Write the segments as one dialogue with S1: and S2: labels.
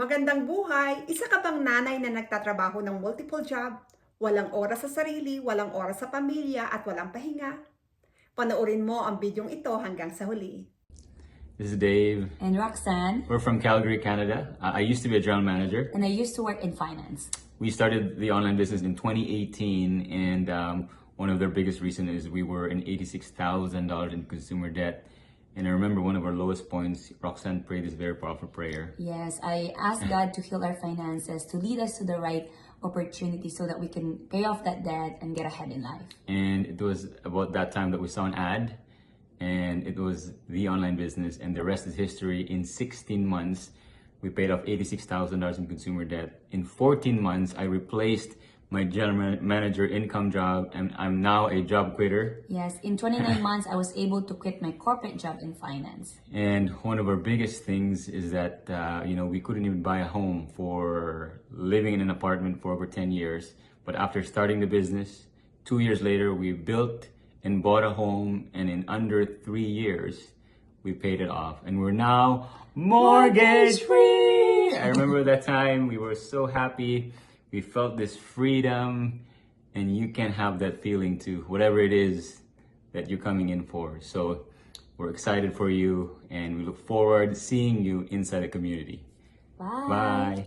S1: Magandang buhay! Isa ka bang nanay na nagtatrabaho ng multiple job? Walang oras sa sarili, walang oras sa pamilya, at walang pahinga? Panoorin mo ang bidyong ito hanggang sa huli.
S2: This is Dave.
S3: And Roxanne.
S2: We're from Calgary, Canada. I used to be a general manager.
S3: And I used to work in finance.
S2: We started the online business in 2018, and one of their biggest reasons is we were in $86,000 in consumer debt. And I remember one of our lowest points, Roxanne prayed this very powerful prayer.
S3: Yes, I asked God to heal our finances, to lead us to the right opportunity so that we can pay off that debt and get ahead in life.
S2: And it was about that time that we saw an ad, and it was the online business, and the rest is history. In 16 months, we paid off $86,000 in consumer debt. In 14 months, I replaced my general manager income job, and I'm now a job quitter.
S3: Yes, in 29 months, I was able to quit my corporate job in finance.
S2: And one of our biggest things is that, we couldn't even buy a home for living in an apartment for over 10 years. But after starting the business, 2 years later, we built and bought a home, and in under 3 years, we paid it off. And we're now mortgage free! I remember that time, we were so happy. We felt this freedom, and you can have that feeling too, whatever it is that you're coming in for. So we're excited for you, and we look forward to seeing you inside the community.
S3: Bye!
S2: Bye!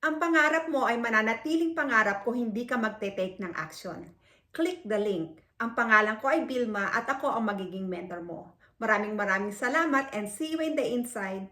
S1: Ang pangarap mo ay mananatiling pangarap kung hindi ka magte-take ng action. Click the link. Ang pangalan ko ay Vilma at ako ang magiging mentor mo. Maraming salamat and see you in the inside.